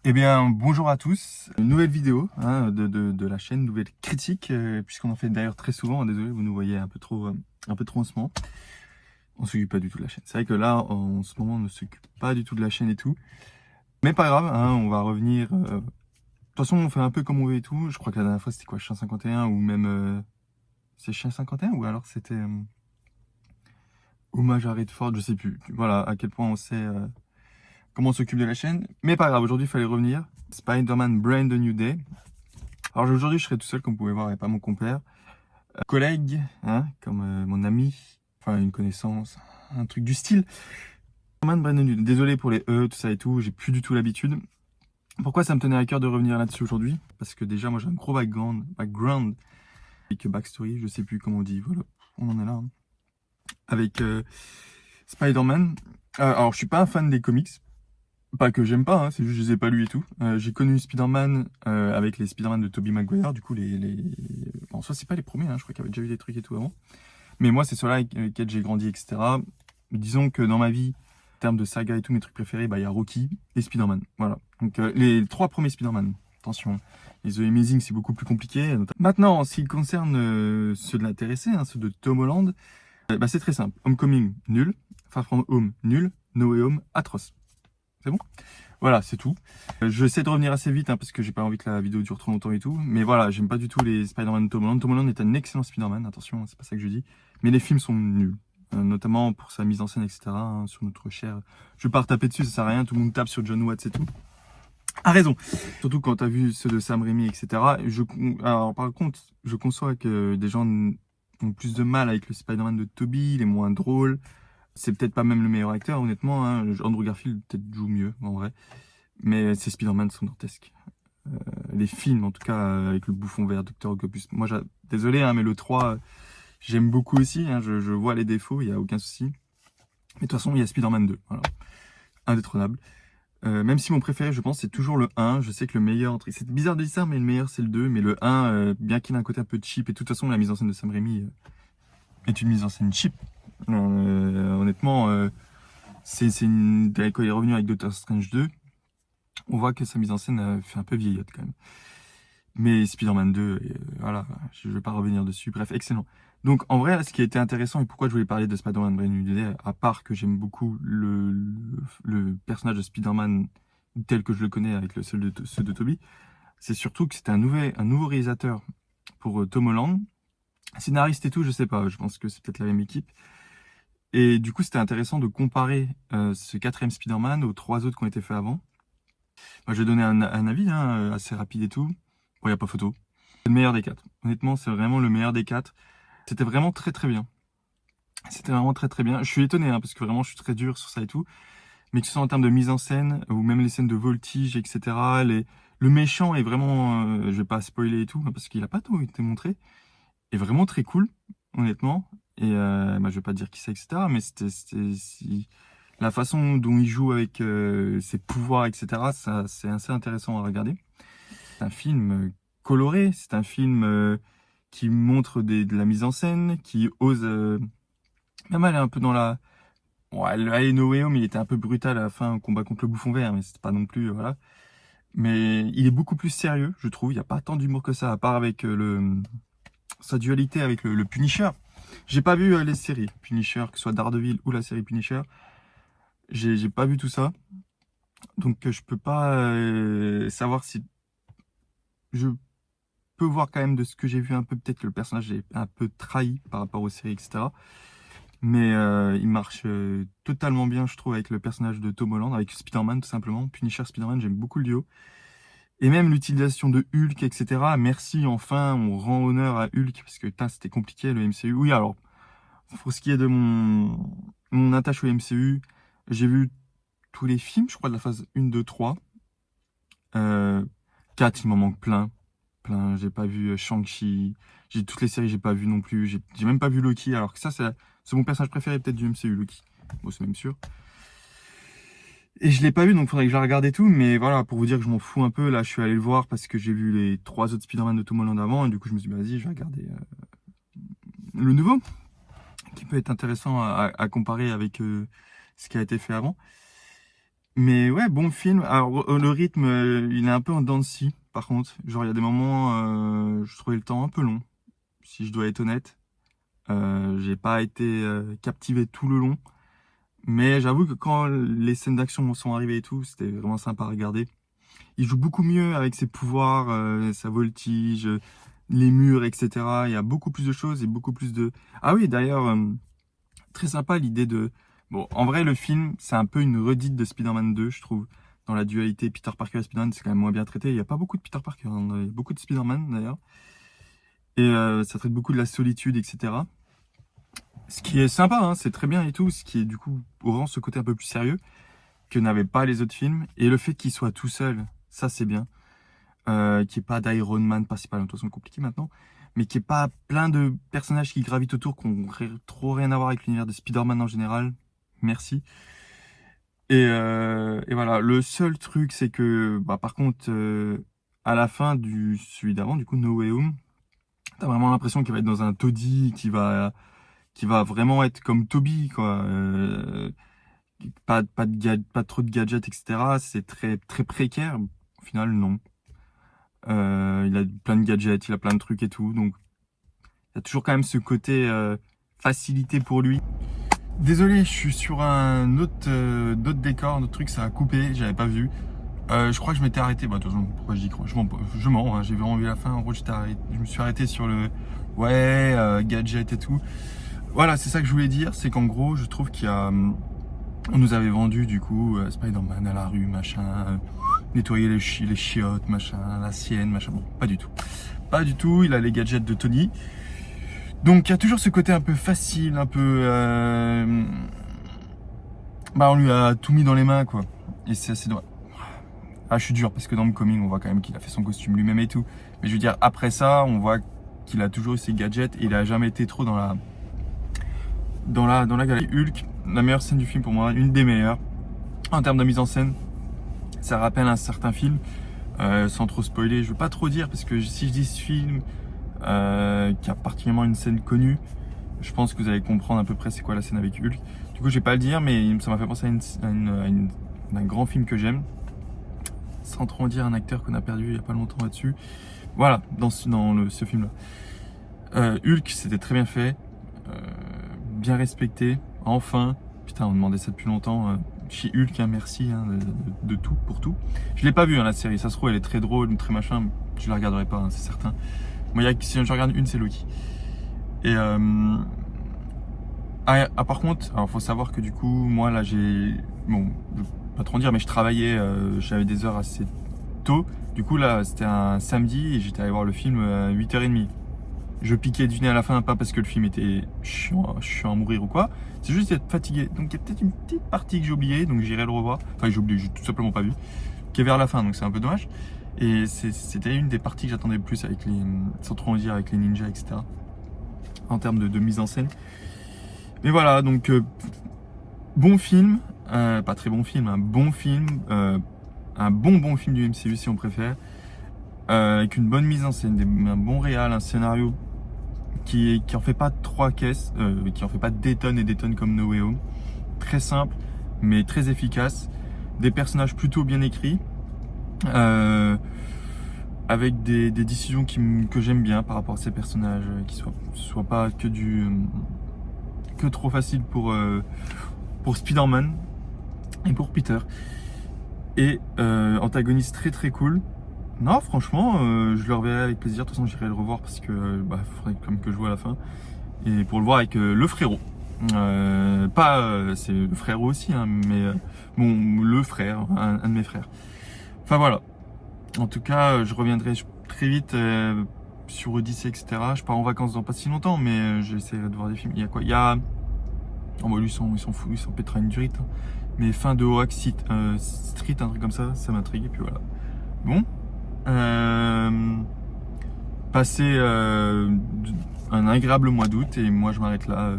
Eh bien, bonjour à tous. Une nouvelle vidéo de la chaîne, nouvelle critique, puisqu'on en fait d'ailleurs très souvent. Désolé, vous nous voyez un peu trop en ce moment. On s'occupe pas du tout de la chaîne. C'est vrai que là, en ce moment, on ne s'occupe pas du tout de la chaîne et tout. Mais pas grave, hein, on va revenir. De toute façon, on fait un peu comme on veut et tout. Je crois que la dernière fois, c'était quoi, Chien 51 ou même... c'est Chien 51 ou alors c'était Hommage à Redford, je sais plus. Voilà, à quel point on sait comment on s'occupe de la chaîne. Mais pas grave, aujourd'hui, il fallait revenir. Spider-Man Brand New Day. Alors aujourd'hui, je serai tout seul, comme vous pouvez voir, et pas mon compère. Collègue, hein, comme mon ami, enfin une connaissance, un truc du style. Désolé pour les E, tout ça et tout, j'ai plus du tout l'habitude. Pourquoi ça me tenait à cœur de revenir là-dessus aujourd'hui? Parce que déjà, moi j'ai un gros background, avec backstory, je sais plus comment on dit, voilà, on en est là. Hein. Avec Spider-Man. Alors, je suis pas un fan des comics. Pas que j'aime pas, hein, c'est juste que je les ai pas lus et tout. J'ai connu Spider-Man avec les Spider-Man de Tobey Maguire, du coup Bon, soit c'est pas les premiers, hein, je crois qu'il y avait déjà eu des trucs et tout avant. Mais moi c'est ceux-là avec lesquels j'ai grandi, etc. Disons que dans ma vie, en termes de saga et tout, mes trucs préférés, bah il y a Rocky et Spider-Man. Voilà. Donc les trois premiers Spider-Man. Attention, les The Amazing c'est beaucoup plus compliqué. Maintenant, en ce qui concerne ceux de l'intéressé, hein, ceux de Tom Holland, bah, c'est très simple. Homecoming, nul. Far From Home, nul. No Way Home, atroce. C'est bon? Voilà, c'est tout. Je essaie de revenir assez vite hein, parce que j'ai pas envie que la vidéo dure trop longtemps et tout. Mais voilà, j'aime pas du tout les Spider-Man de Tom Holland. Tom Holland est un excellent Spider-Man, attention, c'est pas ça que je dis. Mais les films sont nuls. Notamment pour sa mise en scène, etc. Hein, sur notre cher. Je vais pas retaper dessus, ça sert à rien. Tout le monde tape sur John Watts et tout. A raison. Surtout quand t'as vu ceux de Sam Raimi, etc. Alors par contre, je conçois que des gens ont plus de mal avec le Spider-Man de Tobey, il est moins drôle. C'est peut-être pas même le meilleur acteur, honnêtement. Hein. Andrew Garfield peut-être joue mieux, en vrai. Mais ces Spider-Man sont dantesques. Les films, en tout cas, avec le bouffon vert, Docteur Octopus. Moi, désolé, hein, mais le 3, j'aime beaucoup aussi. Hein, je vois les défauts, il n'y a aucun souci. Mais de toute façon, il y a Spider-Man 2. Voilà. Indétrônable. Même si mon préféré, je pense, c'est toujours le 1. Je sais que le meilleur, c'est bizarre de dire ça, mais le meilleur, c'est le 2. Mais le 1, bien qu'il ait un côté un peu cheap, et de toute façon, la mise en scène de Sam Raimi est une mise en scène cheap. Honnêtement, quand il est revenu avec Doctor Strange 2, on voit que sa mise en scène fait un peu vieillotte quand même. Mais Spider-Man 2, voilà, je ne vais pas revenir dessus. Bref, excellent. Donc en vrai, ce qui a été intéressant et pourquoi je voulais parler de Spider-Man Brand New Day, à part que j'aime beaucoup le personnage de Spider-Man tel que je le connais avec ceux de Tobey, c'est surtout que c'était un nouveau réalisateur pour Tom Holland. Scénariste et tout, je sais pas, je pense que c'est peut-être la même équipe. Et du coup, c'était intéressant de comparer ce quatrième Spider-Man aux trois autres qui ont été faits avant. Moi, je vais donner un avis hein, assez rapide et tout. Bon, il n'y a pas photo. C'est le meilleur des quatre. Honnêtement, c'est vraiment le meilleur des quatre. C'était vraiment très très bien. C'était vraiment très très bien. Je suis étonné hein, parce que vraiment je suis très dur sur ça et tout. Mais que ce soit en termes de mise en scène ou même les scènes de voltige, etc. Le méchant est vraiment, je vais pas spoiler et tout hein, parce qu'il a pas tout été montré. Est vraiment très cool, honnêtement. Et bah, je vais pas dire qui c'est, etc. Mais la façon dont il joue avec ses pouvoirs, etc. Ça, c'est assez intéressant à regarder. C'est un film coloré, c'est un film qui montre de la mise en scène, qui ose même aller un peu dans la... Ouais, le Allez No Way Home, il était un peu brutal à la fin, au combat contre le bouffon vert, mais c'était pas non plus... voilà. Mais il est beaucoup plus sérieux, je trouve. Il n'y a pas tant d'humour que ça, à part avec sa dualité avec le Punisher. J'ai pas vu les séries Punisher, que ce soit Daredevil ou la série Punisher. J'ai pas vu tout ça. Donc je peux pas savoir si... Je peux voir quand même de ce que j'ai vu un peu, peut-être que le personnage est un peu trahi par rapport aux séries, etc. Mais il marche totalement bien, je trouve, avec le personnage de Tom Holland, avec Spider-Man tout simplement. Punisher Spider-Man, j'aime beaucoup le duo. Et même l'utilisation de Hulk, etc. Merci, enfin, on rend honneur à Hulk, parce que c'était compliqué le MCU. Oui, alors, pour ce qui est de mon attache au MCU, j'ai vu tous les films, je crois, de la phase 1, 2, 3. 4, il m'en manque plein. Plein, j'ai pas vu Shang-Chi. J'ai toutes les séries, j'ai pas vu non plus. J'ai même pas vu Loki, alors que ça, c'est mon personnage préféré peut-être du MCU, Loki. Bon, c'est même sûr. Et je l'ai pas vu, donc faudrait que je la regarde et tout. Mais voilà, pour vous dire que je m'en fous un peu, là, je suis allé le voir parce que j'ai vu les trois autres Spider-Man de Tom Holland avant. Et du coup, je me suis dit, vas-y, je vais regarder le nouveau, qui peut être intéressant à comparer avec ce qui a été fait avant. Mais ouais, bon film. Alors, le rythme, il est un peu en dents de scie, par contre. Genre, il y a des moments, je trouvais le temps un peu long, si je dois être honnête. J'ai pas été captivé tout le long. Mais j'avoue que quand les scènes d'action sont arrivées et tout, c'était vraiment sympa à regarder. Il joue beaucoup mieux avec ses pouvoirs, sa voltige, les murs, etc. Il y a beaucoup plus de choses et beaucoup plus de... Ah oui, d'ailleurs, très sympa l'idée de... Bon, en vrai, le film, c'est un peu une redite de Spider-Man 2, je trouve. Dans la dualité Peter Parker et Spider-Man, c'est quand même moins bien traité. Il n'y a pas beaucoup de Peter Parker, hein. Il y a beaucoup de Spider-Man, d'ailleurs. Et ça traite beaucoup de la solitude, etc. Ce qui est sympa, hein, c'est très bien et tout. Ce qui est, du coup, rend ce côté un peu plus sérieux que n'avaient pas les autres films. Et le fait qu'il soit tout seul, ça, c'est bien. Qu'il n'y ait pas d'Iron Man, pas si pas l'impression compliqué maintenant, mais qu'il n'y ait pas plein de personnages qui gravitent autour, qui n'ont trop rien à voir avec l'univers de Spider-Man en général. Merci. Et voilà, le seul truc, c'est que, bah, par contre, à la fin du celui d'avant, du coup, No Way Home, t'as vraiment l'impression qu'il va être dans un taudis, qui va vraiment être comme Toby, quoi. Pas trop de gadgets, etc. C'est très, très précaire. Au final, non. Il a plein de gadgets, il a plein de trucs et tout. Donc, il y a toujours quand même ce côté facilité pour lui. Désolé, je suis sur un autre décor, un autre truc, ça a coupé, j'avais pas vu. Je crois que je m'étais arrêté. Bah, de toute façon, pourquoi je dis crois? Je mens, hein, j'ai vraiment vu la fin. En gros, je me suis arrêté sur le ouais, gadget et tout. Voilà, c'est ça que je voulais dire. C'est qu'en gros, je trouve qu'il y a. On nous avait vendu du coup Spider-Man à la rue, machin, nettoyer les chiottes, machin, la sienne, machin. Bon, pas du tout. Pas du tout, il a les gadgets de Tony. Donc il y a toujours ce côté un peu facile, un peu... Bah on lui a tout mis dans les mains quoi. Et c'est assez dommage. Ah je suis dur parce que dans le comic on voit quand même qu'il a fait son costume lui-même et tout. Mais je veux dire après ça on voit qu'il a toujours eu ses gadgets et il a jamais été trop dans la galerie. Hulk, la meilleure scène du film pour moi, une des meilleures. En termes de mise en scène, ça rappelle un certain film. Sans trop spoiler, je veux pas trop dire parce que si je dis ce film qui a particulièrement une scène connue, je pense que vous allez comprendre à peu près c'est quoi la scène avec Hulk. Du coup, je vais pas le dire, mais ça m'a fait penser à un grand film que j'aime. Sans trop en dire, un acteur qu'on a perdu il y a pas longtemps là-dessus. Voilà, dans ce film-là. Hulk, c'était très bien fait, bien respecté. Enfin, putain, on demandait ça depuis longtemps. Chez Hulk, hein, merci hein, de tout, pour tout. Je l'ai pas vu hein, la série, ça se trouve elle est très drôle, très machin, je la regarderai pas, hein, c'est certain. Moi, si je regarde une, c'est Loki. Et par contre, alors faut savoir que du coup, moi là j'ai, bon, je vais pas trop en dire, mais je travaillais, j'avais des heures assez tôt. Du coup là, c'était un samedi et j'étais allé voir le film à 8h30. Je piquais du nez à la fin, pas parce que le film était chiant à mourir ou quoi, c'est juste d'être fatigué. Donc il y a peut-être une petite partie que j'ai oubliée, donc j'irai le revoir. Enfin j'ai oublié, j'ai tout simplement pas vu. Qui est vers la fin, donc c'est un peu dommage. Et c'était une des parties que j'attendais le plus avec sans trop en dire, avec les ninjas, etc. En termes de mise en scène. Mais voilà, donc bon film, pas très bon film, un bon film, un bon film du MCU si on préfère, avec une bonne mise en scène, un bon réal, un scénario qui en fait pas trois caisses, qui en fait pas des tonnes et des tonnes comme No Way Home, très simple mais très efficace, des personnages plutôt bien écrits, avec des décisions que j'aime bien par rapport à ces personnages, qui soient pas que trop facile pour Spider-Man et pour Peter. Et antagoniste très très cool. Non, franchement, je le reverrai avec plaisir. De toute façon, j'irai le revoir parce que faudrait quand même que je vois à la fin. Et pour le voir avec le frérot. C'est le frérot aussi, hein, mais le frère, un de mes frères. Enfin voilà. En tout cas, je reviendrai très vite sur Odyssey, etc. Je pars en vacances dans pas si longtemps, mais j'essaierai de voir des films. Il y a quoi? Il y a... Oh bah lui, ils s'en foutent, ils s'en pètera une durite. Hein. Mais fin de Oak Street, un truc comme ça m'intrigue, et puis voilà. Bon. Passez un agréable mois d'août, et moi je m'arrête là.